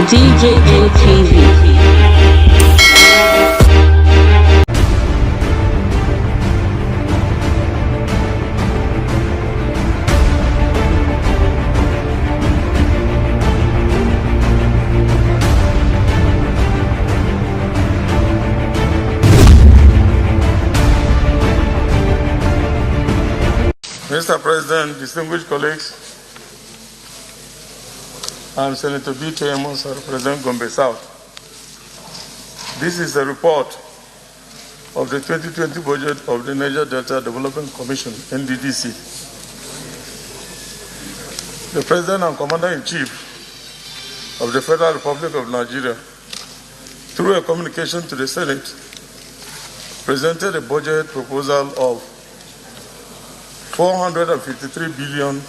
DJM TV. Mr. President, distinguished colleagues, I'm Senator B.K. Amos, I represent Gombe South. This is a report of the 2020 budget of the Niger Delta Development Commission, NDDC. The President and Commander-in-Chief of the Federal Republic of Nigeria, through a communication to the Senate, presented a budget proposal of 453 billion,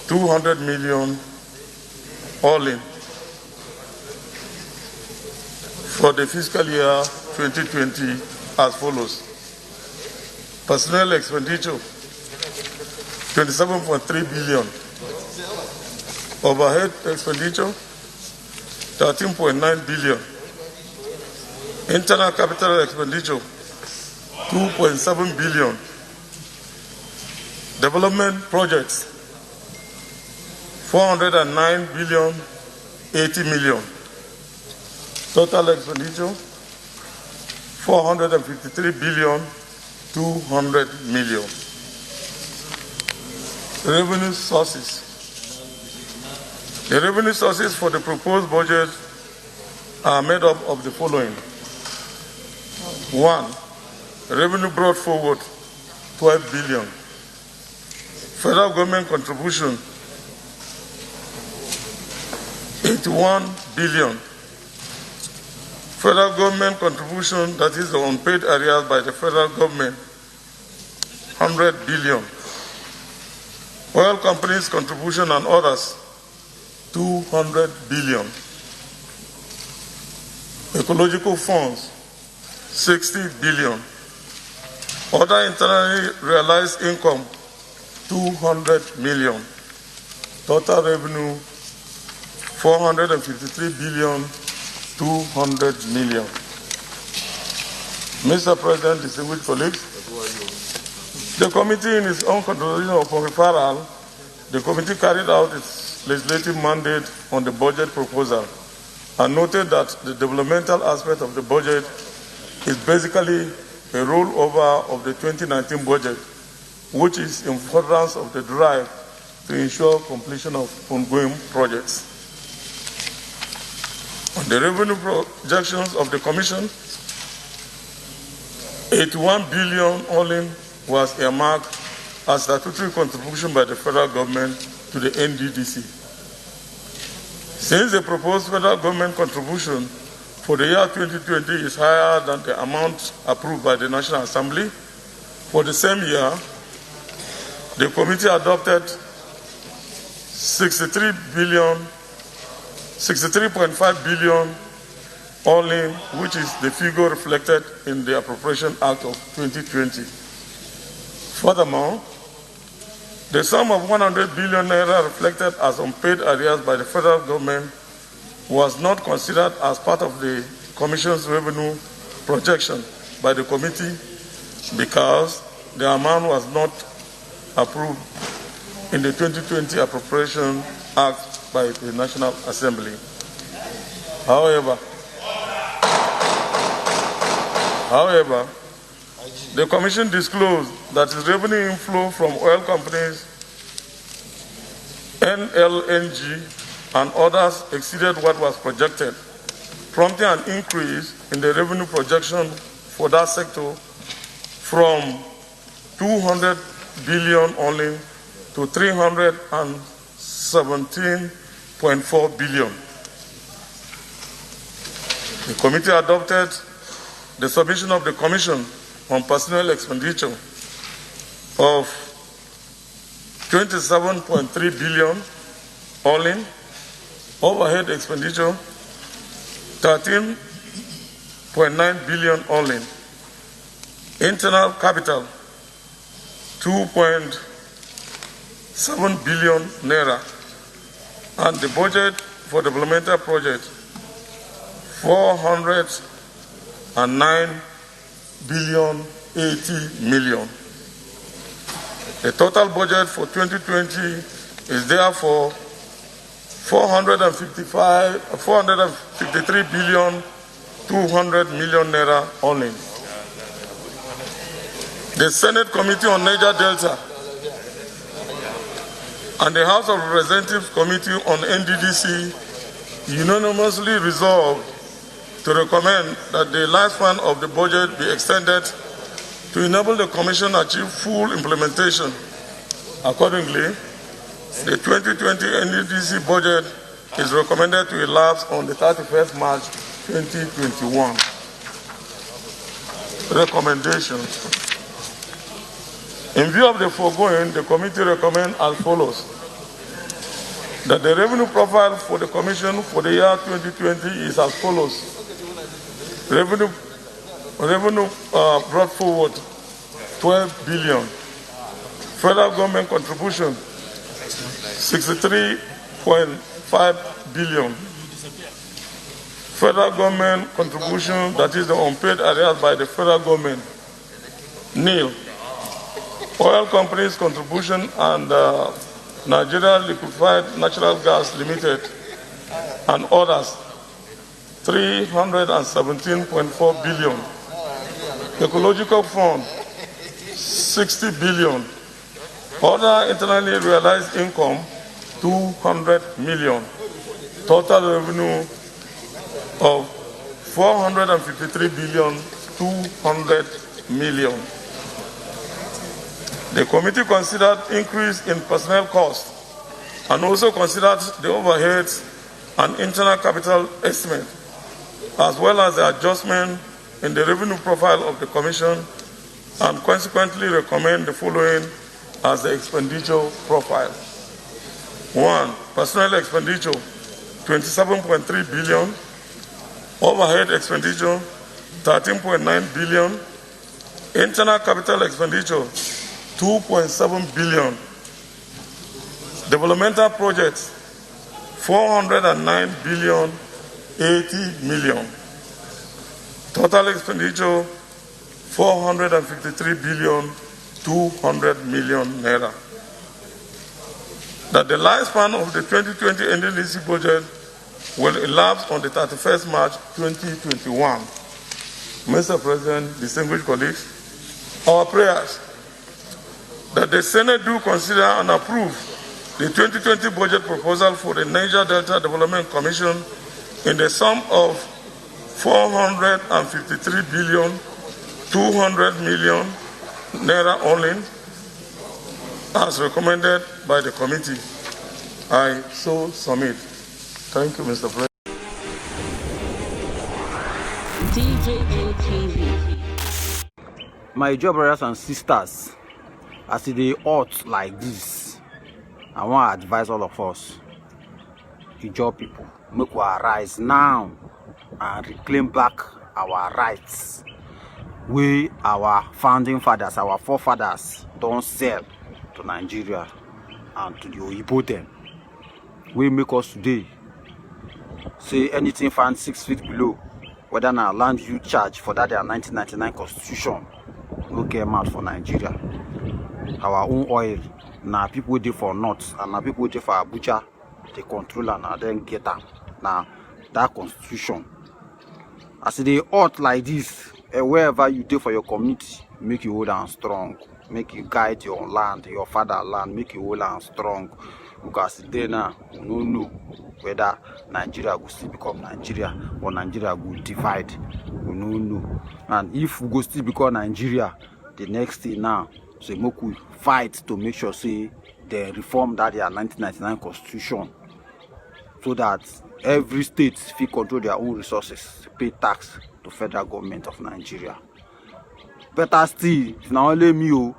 200 million, all in, for the fiscal year 2020 as follows. Personnel expenditure, 27.3 billion. Overhead expenditure, 13.9 billion. Internal capital expenditure, 2.7 billion. Development projects, 409 billion, 80 million. Total expenditure, 453 billion, 200 million. Revenue sources. The revenue sources for the proposed budget are made up of the following. 1. Revenue brought forward, 12 billion. Federal government contribution, 81 billion. Federal government contribution, that is the unpaid areas by the federal government, 100 billion. Oil companies contribution and others, 200 billion. Ecological funds, 60 billion. Other internally realized income, 200 million. Total revenue, 453 billion, 200 million. Mr. President, distinguished colleagues, the committee in its own consideration upon referral, the committee carried out its legislative mandate on the budget proposal and noted that the developmental aspect of the budget is basically a rollover of the 2019 budget, which is in furtherance of the drive to ensure completion of ongoing projects. On the revenue projections of the Commission, 81 billion all-in was earmarked as statutory contribution by the federal government to the NDDC. Since the proposed federal government contribution for the year 2020 is higher than the amount approved by the National Assembly, for the same year, the committee adopted 63.5 billion all in, which is the figure reflected in the Appropriation Act of 2020. Furthermore, the sum of 100 billion naira reflected as unpaid arrears by the federal government was not considered as part of the Commission's revenue projection by the committee because the amount was not approved in the 2020 Appropriation Act by the National Assembly. However, the Commission disclosed that its revenue inflow from oil companies, NLNG, and others exceeded what was projected, prompting an increase in the revenue projection for that sector from 200 billion only to 317.4 billion. The committee adopted the submission of the Commission on personnel expenditure of 27.3 billion all in, overhead expenditure 13.9 billion all in, internal capital 2.7 billion naira, and the budget for developmental project 409,080,000,000. The total budget for 2020 is therefore 453,200,000,000 naira only. The Senate Committee on Niger Delta and the House of Representatives Committee on NDDC unanimously resolved to recommend that the lifespan of the budget be extended to enable the Commission to achieve full implementation. Accordingly, the 2020 NDDC budget is recommended to elapse on the 31st March 2021. Recommendations. In view of the foregoing, the committee recommends as follows: that the revenue profile for the Commission for the year 2020 is as follows. Revenue brought forward 12 billion. Federal government contribution 63.5 billion. Federal government contribution, that is the unpaid arrears by the federal government, nil. Oil companies contribution and Nigeria Liquefied Natural Gas Limited and others 317.4 billion. Ecological Fund 60 billion. Other internally realized income 200 million. Total revenue of 453,200,000,000. The committee considered increase in personnel costs and also considered the overheads and internal capital estimate, as well as the adjustment in the revenue profile of the Commission, and consequently recommend the following as the expenditure profile. 1. Personnel expenditure 27.3 billion. Overhead expenditure 13.9 billion. Internal capital expenditure 2.7 billion. Developmental projects 409 billion 80 million. Total expenditure 453 billion 200 million naira. That the lifespan of the 2020 NDDC budget will elapse on the 31st March 2021. Mr. President, distinguished colleagues, our prayers that the Senate do consider and approve the 2020 budget proposal for the Niger Delta Development Commission in the sum of 453 billion 200 million naira only, as recommended by the committee. I so submit. Thank you, Mr. President. DJM TV. My dear brothers and sisters, as it is hot like this, I want to advise all of us, Ijaw people, make we arise now and reclaim back our rights. We, our founding fathers, our forefathers, don't sell to Nigeria and to the Oyibo them. We make us today say anything found 6 feet below, whether now land you charge for that their 1999 constitution, no get out for Nigeria. Our own oil, now people waiting for north and now people waiting for Abuja, they control and then get them. Now that constitution, as they hot like this, wherever you do for your community, make you hold and strong, make you guide your land, your fatherland, make you hold and strong. Because today now, we don't know whether Nigeria will still become Nigeria or Nigeria will divide. We don't know. And if we go still become Nigeria, the next thing now, so make we fight to make sure say they reform that their 1999 constitution, so that every state fit control their own resources, pay tax to federal government of Nigeria. Better still, if not only me,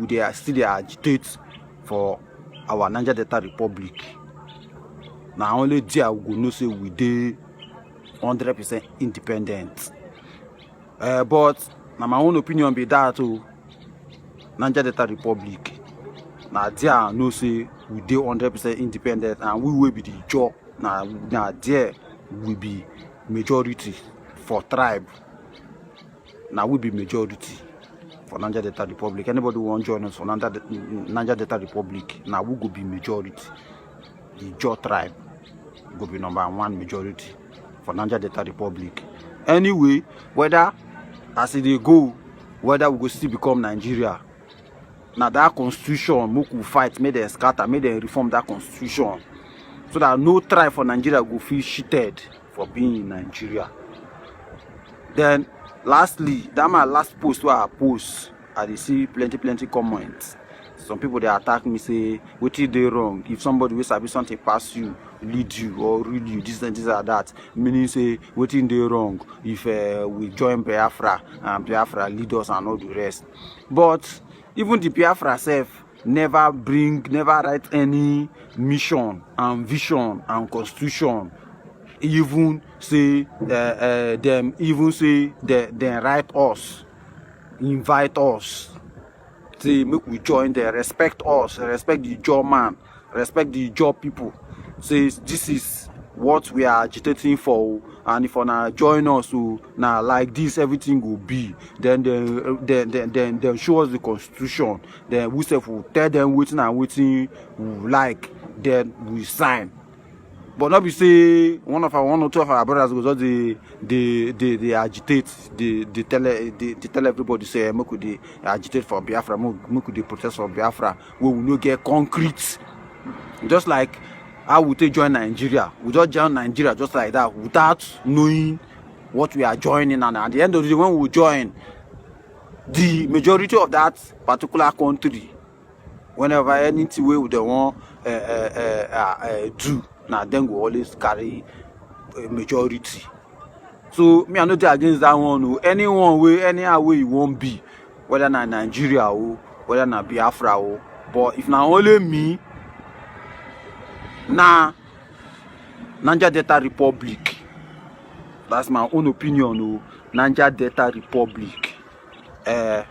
they are still agitate for our Niger Delta Republic. Now only there we go know say we dey 100% independent. But now my own opinion be that Niger Delta Republic. Now there know say we dey 100% independent and we will be the jaw Now there will be majority for tribe. Now we be majority for Niger Delta Republic. Anybody who want join us for Niger Delta Republic, now we go be majority. The Jaw tribe go be #1 majority for Niger Delta Republic. Anyway, whether as they go, whether we go still become Nigeria. Now that constitution, we will fight, make them scatter, make them reform that constitution, so that no tribe for Nigeria will feel cheated for being in Nigeria. Then, lastly, that my last post where I post, I see plenty comments. Some people they attack me, say, what did they wrong? If somebody will sabi something pass you, lead you or read you, this and that, meaning say, what did they wrong? If we join Biafra and Biafra lead us and all the rest. But even the Biafra self never write any mission and vision and constitution. Even say them write us, invite us, say make we join there, respect us, respect the job man, respect the job people. Say this is what we are agitating for, and if wanna join us, so now like this everything will be. Then show us the constitution. Then we self will tell them waiting and waiting we like. Then we sign. But not be say one or two of our brothers go just they agitate, they tell everybody say make we agitate for Biafra, make we protest for Biafra. We will not get concrete. Just like how we take join Nigeria, we just join Nigeria just like that without knowing what we are joining, and at the end of the day when we join, the majority of that particular country, whenever anything we they want do. Now then we always carry a majority. So me I not against that one. Anyone way, anyhow way you won't be, whether na Nigeria or whether na Biafra or. But if na only me, na Niger Delta Republic. That's my own opinion. Niger Delta Republic. I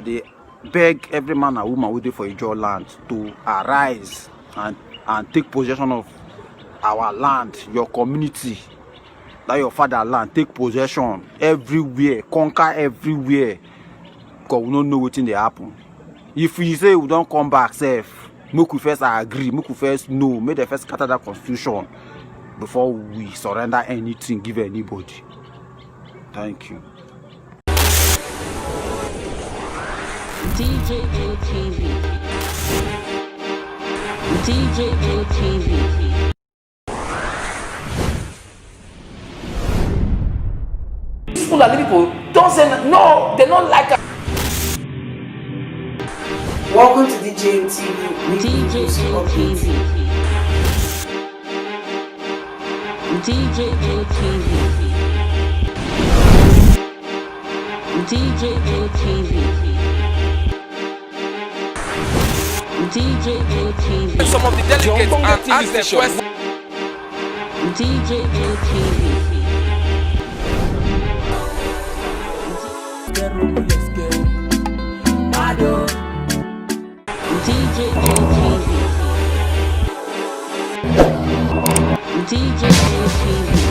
dey beg every man and woman waiting for your land to arise and take possession of our land, your community, that your fatherland. Take possession everywhere, conquer everywhere, because we don't know what in the happen. If we say we don't come back safe, make we first agree, make we first know, make the first scatter that constitution before we surrender anything, give anybody. Thank you. DJM TV. DJM TV. People don't say no, they don't like it. Welcome to DJM TV. DJM TV. DJM TV. DJM TV. DJM TV. Some of the delegates and ask them questions. DJM TV. DJM TV.